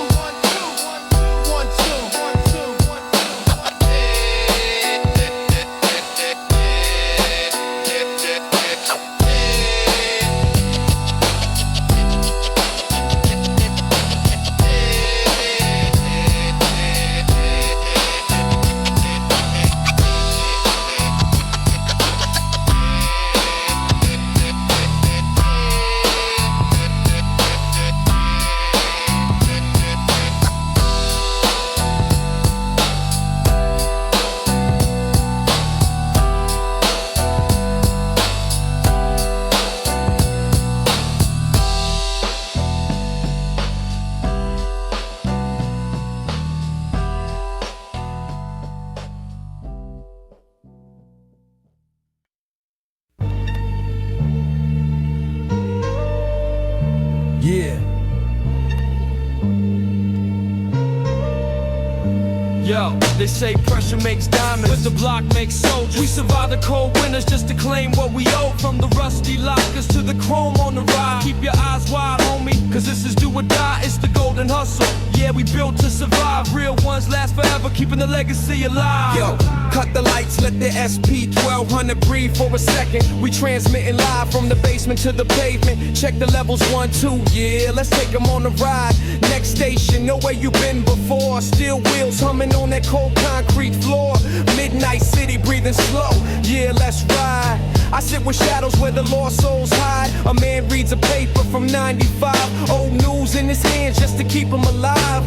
Yo, they say pressure makes diamonds, but the block makes soldiers. We survive the cold winters just to claim what we owe. From the rusty lockers to the chrome on the ride. Keep your eyes wide, homie, cause this is do or die. It's the golden hustle. Yeah, we built to survive. Real ones last forever, keeping the legacy alive. Yo, cut the lights, let the SP 1200 breathe for a second. We transmitting live from the basement to the pavement. Check the levels 1, 2, yeah, let's take them on a ride. Next station, know where you been before. Steel wheels humming on that cold concrete floor. Midnight city breathing slow, yeah, let's ride. I sit with shadows where the lost souls hide. A man reads a paper from 95. Old news in his hands just to keep him alive.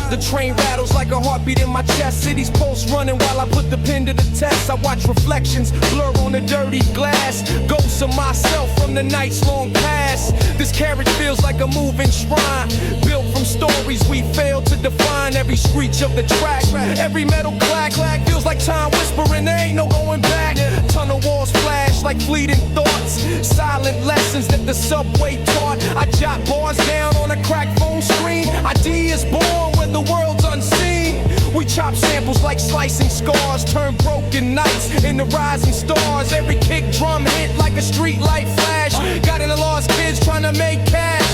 The train rattles like a heartbeat in my chest. City's pulse running while I put the pen to the test. I watch reflections blur on the dirty glass. Ghosts of myself from the night's long past. This carriage feels like a moving shrine, built from stories we failed to define. Every screech of the track, every metal clack feels like time whispering, there ain't no going back. Tunnel walls flash like fleeting thoughts, silent lessons that the subway taught. I jot bars down on a cracked phone screen. Ideas born when the world's unseen. We chop samples like slicing scars, turn broken nights into rising stars. Every kick drum hit like a street light flash. Got in the lost kids trying to make cash.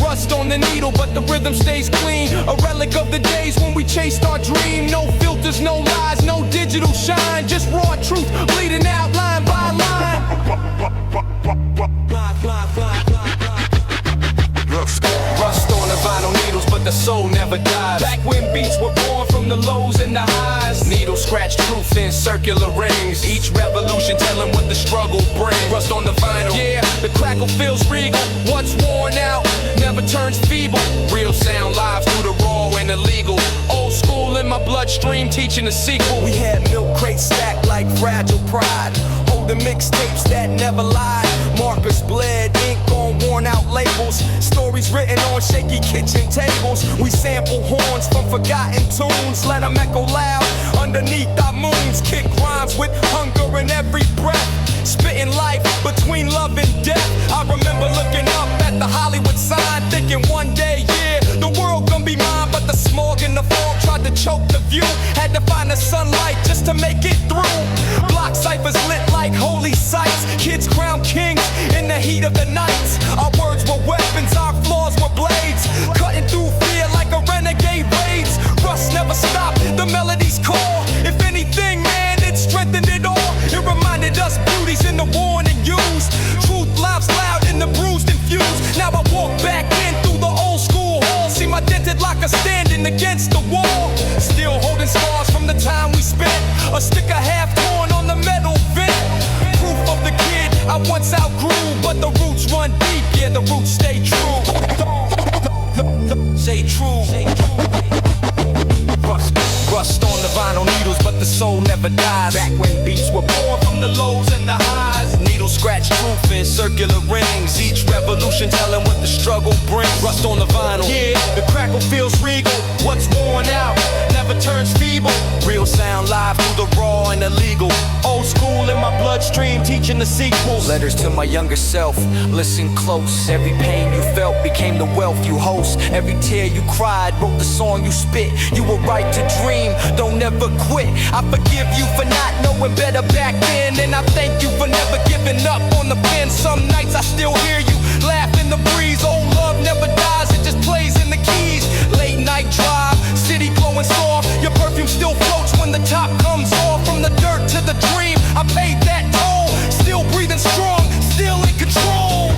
Rust on the needle, but the rhythm stays clean. A relic of the days when we chased our dream. No filters, no lies, no digital shine. Just raw truth bleeding out line by line. Rust on the vinyl needles, but the soul never dies. Back when beats were born from the lows and the highs. Needles scratch truth in circular rings. Each revolution telling what the struggle brings. Rust on the vinyl, yeah, the crackle feels regal. What's worn out never turns feeble. Real sound live through the raw and illegal. Old school in my bloodstream teaching the sequel. We had milk crates stacked like fragile pride. Holding mixtapes that never lied. Markers bled, ink on worn out labels. Stories written on shaky kitchen tables. We sample horns from forgotten tunes. Let them echo loud underneath our moons. Kick rhymes with hunger in every breath. Spitting life between love and death. I remember looking up at the Hollywood sign, thinking one day, yeah, the world gonna be mine. But the smog in the fog tried to choke the view. Had to find the sunlight just to make it through. Block ciphers lit like holy sites. Kids crowned kings in the heat of the nights. Our words were weapons, our flaws were blades. Cutting through fear like a renegade raids. Rust never stopped, the melodies call. If anything, man, it strengthened it all. It reminded us beauties in the worn and used. Truth laughs loud in the bruised and fused. Now I walk back in through the old school hall. See my dented locker standing against the wall. Still holding scars from the time we spent. A sticker half torn on the metal vent. Proof of the kid I once outgrew. But the roots run deep, yeah, the roots stay true. Stay true. Rust on the vinyl needles, but the soul never dies. Back when beats were born from the lows and the highs. Needles scratch truth in circular rings. Each revolution telling what the struggle brings. Rust on the vinyl, yeah, the crackle feels regal. What's worn out never turns feeble. Real sound live through the raw and illegal. Old school in my bloodstream teaching the sequels. Letters to my younger self, listen close. Every pain you felt became the wealth you host. Every tear you cried wrote the song you spit. You were right to dream, don't ever quit. I forgive you for not knowing better back then. And I thank you for never giving up on the pen. Some nights I still hear you laugh in the breeze. Old love never dies, it just plays in the keys. Late night drive, city glowing soft. Your perfume still floats when the top comes off. From the dirt to the dream, I paid that toll. Still breathing strong, still in control.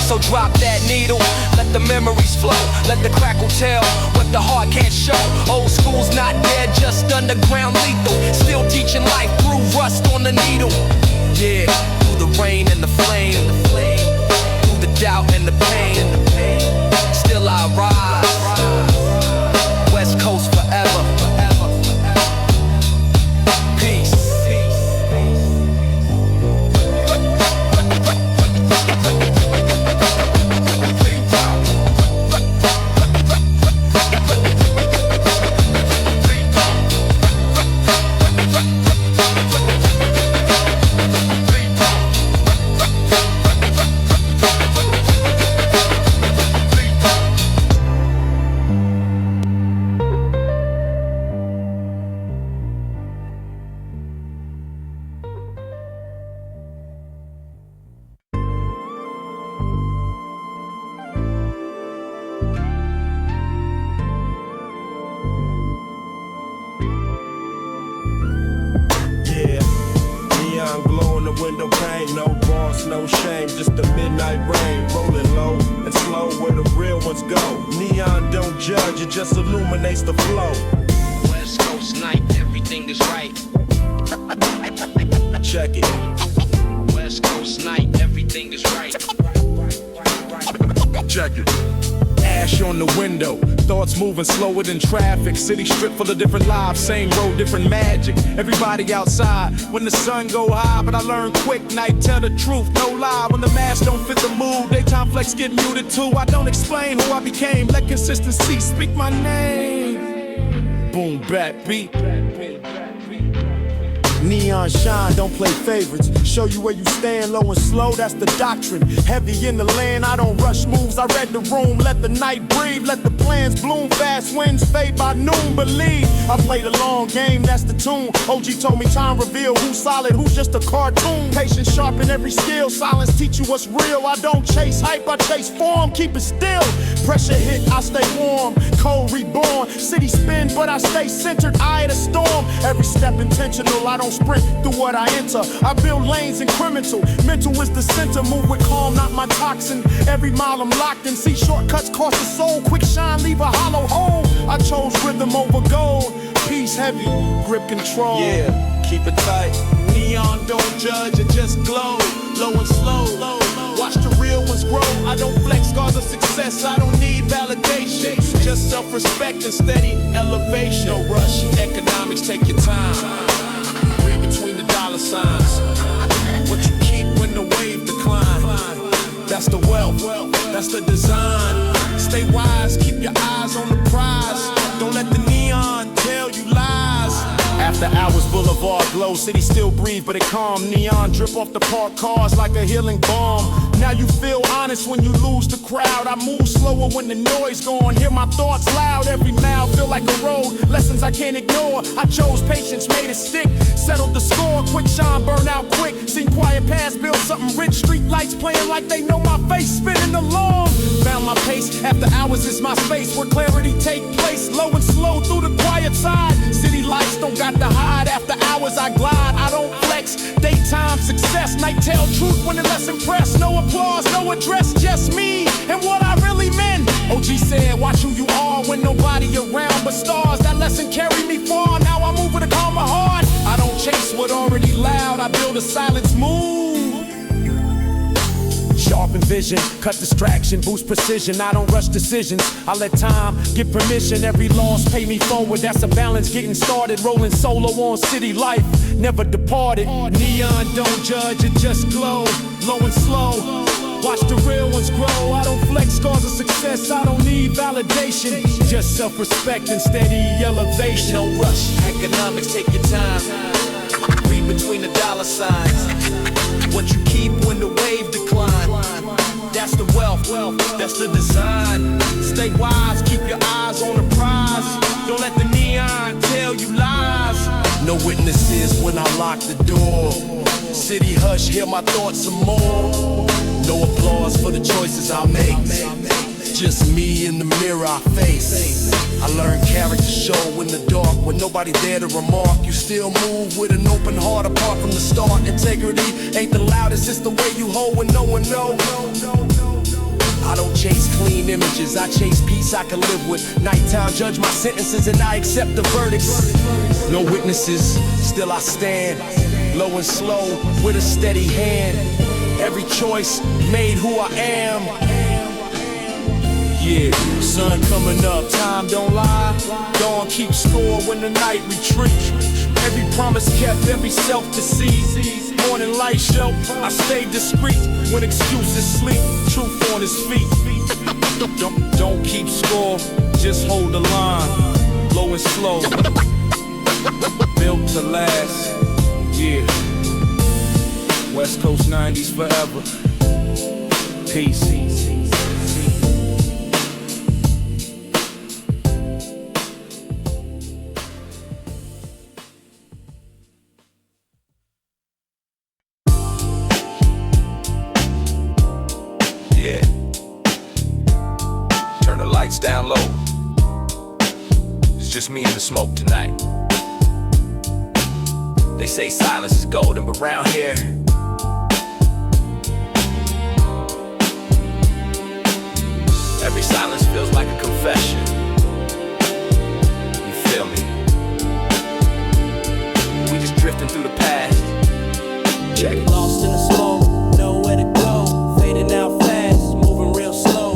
So drop that needle, let the memories flow. Let the crackle tell what the heart can't show. Old school's not dead, just underground lethal. Still teaching life through rust on the needle. Yeah, through the rain and the flame. Through the doubt and the pain. Still I rise. West Coast forever. Peace. no shame, just the midnight rain. Rolling low and slow where the real ones go. Neon don't judge, it just illuminates the flow. West Coast night, everything is right. Check it. West Coast night, everything is right. Check it. Ash on the window, thoughts moving slower than traffic. City strip full of different lives, same road, different magic. Everybody outside when the sun go high, but I learn quick, night tell the truth, no lie. When the mask don't fit the mood, daytime flex get muted too. I don't explain who I became, let consistency speak my name. Boom, bap, beat. Neon shine, don't play favorites. Show you where you stand, low and slow, that's the doctrine. Heavy in the land, I don't rush moves. I read the room, let the night breathe, let the plans bloom. Fast winds fade by noon, believe I played a long game, that's the tune. OG told me time reveal who's solid, who's just a cartoon. Patience sharpen every skill, silence teach you what's real. I don't chase hype, I chase form, keep it still. Pressure hit, I stay warm, cold reborn. City spin, but I stay centered, eye of the storm. Every step intentional, I don't sprint through what I enter. I build lanes incremental. Mental is the center. Move with calm, not my toxin. Every mile I'm locked in. See shortcuts cost the soul. Quick shine, leave a hollow hole. I chose rhythm over gold. Peace heavy, grip control. Yeah, keep it tight. Neon don't judge, it just glow. Low and slow. Watch the real ones grow. I don't flex scars of success. I don't need validation. Just self-respect and steady elevation. No rush. Economics, take your time. Between the dollar signs, what you keep when the wave decline. That's the wealth, that's the design. Stay wise, keep your eyes on the prize. Don't let the neon tell you lies. After hours, boulevard glow, city still breathe, but it calm. Neon drip off the parked cars like a healing balm. Now you feel honest when you lose the crowd. I move slower when the noise gone. Hear my thoughts loud. Every mile feel like a road. Lessons I can't ignore. I chose patience, made it stick. Settled the score. Quick shine, burn out quick. Seen quiet past, build something rich. Street lights playing like they know my face. Spinning along. Found my pace. After hours is my space where clarity take place. Low and slow through the quiet side. City lights don't got to hide. After hours I glide. I don't flex. Daytime success. Night tell truth when it less impressed. No applause, no address, just me and what I really meant. OG said, watch who you are when nobody around but stars. That lesson carried me far. Now I move with a calmer heart. I don't chase what already loud. I build a silence move. Sharpen vision, cut distraction, boost precision. I don't rush decisions. I let time get permission. Every loss pay me forward. That's a balance getting started. Rolling solo on city life, never departed. Neon don't judge, it just glow. Low and slow. Watch the real ones grow. I don't flex scars of success. I don't need validation. Just self-respect and steady elevation. No rush. Economics, take your time. Read between the dollar signs. What you keep when the wave decline. That's the wealth, that's the design. Stay wise, keep your eyes on the prize. Don't let the neon tell you lies. No witnesses when I lock the door. City hush, hear my thoughts some more. No applause for the choices I make. Just me in the mirror I face. I learn character show in the dark when nobody there to remark. You still move with an open heart apart from the start. Integrity ain't the loudest, it's the way you hold when no one knows. I don't chase clean images, I chase peace I can live with. Nighttime judge my sentences and I accept the verdicts. No witnesses, still I stand. Low and slow with a steady hand. Every choice made who I am. Yeah, sun coming up, time don't lie. Dawn keep score when the night retreat. Every promise kept, every self-deceit. Morning light show, I stay discreet. When excuses sleep, truth on his feet. Don't keep score, just hold the line. Low and slow, built to last. Yeah, West Coast 90s forever. Peace. Down low. It's just me and the smoke tonight. They say silence is golden, but round here Every silence feels like a confession. You feel me? We just drifting through the past. Check it. Lost in the smoke, nowhere to go. Fading out fast, moving real slow.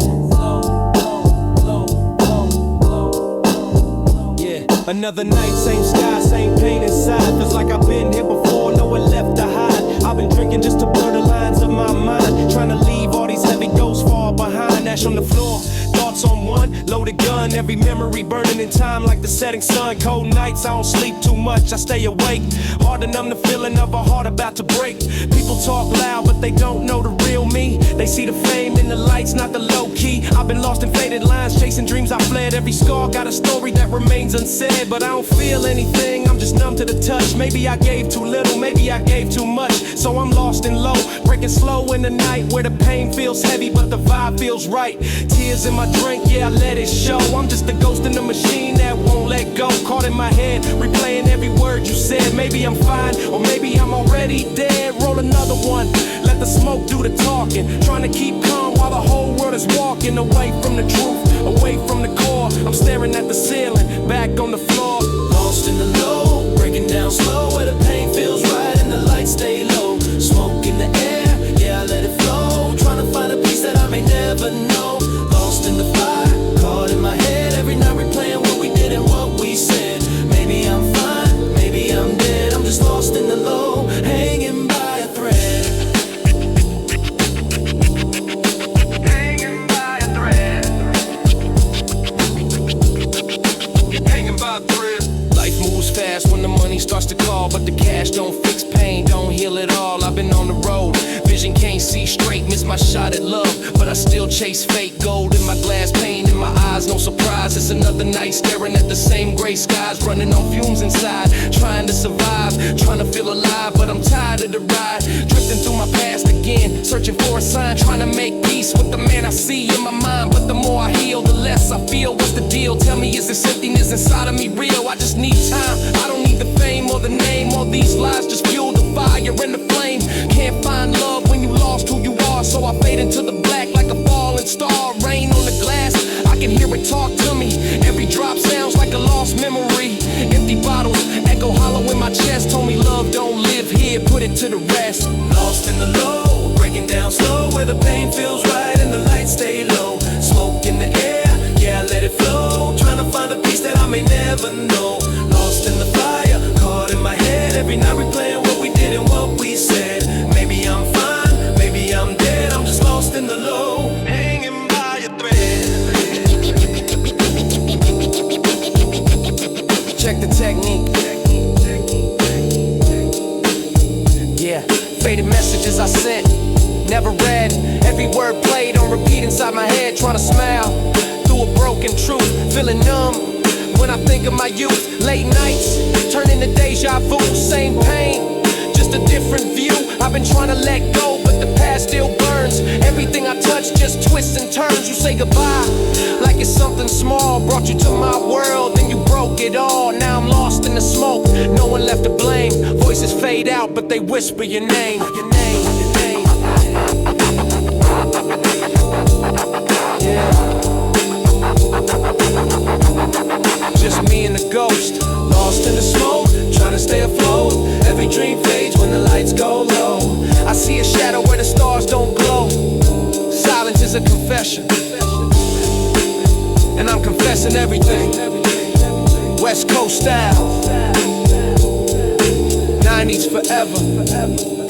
Yeah, another night, same sky, same pain inside. Feels like I've been here before, nowhere left to hide. I've been drinking just to blur the lines of my mind. Trying to leave all these heavy ghosts far behind. Ash on the floor, thoughts on one, loaded gun. Every memory burning in time like the setting sun. Cold nights, I don't sleep too much, I stay awake. Hard to numb the feeling of a heart about to break. People talk loud, but they don't know the real me. They see the fame in the lights, not the low key. I've been lost in faded lines, chasing dreams I fled. Every scar got a story that remains unsaid. But I don't feel anything, I'm just numb to the touch. Maybe I gave too little, maybe I gave too much. So I'm lost and low, breaking slow in the night, where the pain feels heavy, but the vibe feels right. Tears in my drink, yeah, I let it show. I'm just a ghost in the machine that won't let go. Caught in my head, replaying every word you said. Maybe I'm fine, or maybe I'm already dead. Roll another one, let the smoke do the talking. Trying to keep calm while the whole world is walking away from the truth, away from the core. I'm staring at the ceiling, back on the floor. Lost in the low, breaking down slow, where the pain feels right and the lights stay low. Smoke in the air, yeah, I let it flow. Trying to find a peace that I may never know. Lost in the fire, caught in my head. Every night replaying what we did and what we said. Maybe I'm fine, maybe I'm dead. I'm just lost in the low, hanging by a thread. Hanging by a thread. Hanging by a thread. Life moves fast when the money starts to call, but the cash don't fix pain, don't heal it all. I've been on the road, vision can't see straight, miss my shot at love, but I still chase fate. Gold in my glass, pain in my eyes, no surprise. It's another night staring at the same gray skies, running on fumes inside, trying to survive, trying to feel alive, but I'm tired of the ride. Drifting through my past again, searching for a sign, trying to make peace with the man I see in my mind. But the more I heal, the less I feel. What's the deal? Tell me, is this emptiness inside of me real? I just need time, I don't need the fame or the name. All these lies just fuel the fire and the flame. Can't find love when you lost who you are, so I fade into the black like a falling star. Rain on the glass, I can hear it talk to me. Every drop sounds like a lost memory. Empty bottles echo hollow in my chest. Told me love don't live here, put it to the rest. Lost in the low, breaking down slow, where the pain feels right and the lights stay low. Smoke in the air, yeah, I let it flow. Trying to find a peace that I may never know. Lost in the fire, caught in my head. Every night replaying what we did and what we said. Maybe I'm fine, maybe I'm dead. I'm just lost in the low, hanging by a thread. Check the technique. Yeah, faded messages I sent, never read. Every word played on repeat inside my head. Trying to smile through a broken truth, feeling numb when I think of my youth. Late nights turn into deja vu. Same pain, just a different view. I've been trying to let go, but the past still burns. Everything I touch just twists and turns. You say goodbye like it's something small. Brought you to my world, then you broke it all. Now I'm lost in the smoke, no one left to blame. Voices fade out, but they whisper your name. Your name, your name. Yeah. Just me and the ghost, lost in the smoke, trying to stay afloat. Every dream fades when the lights go low. I see a shadow where the stars don't glow. Silence is a confession, and I'm confessing everything. West Coast style, 90s forever.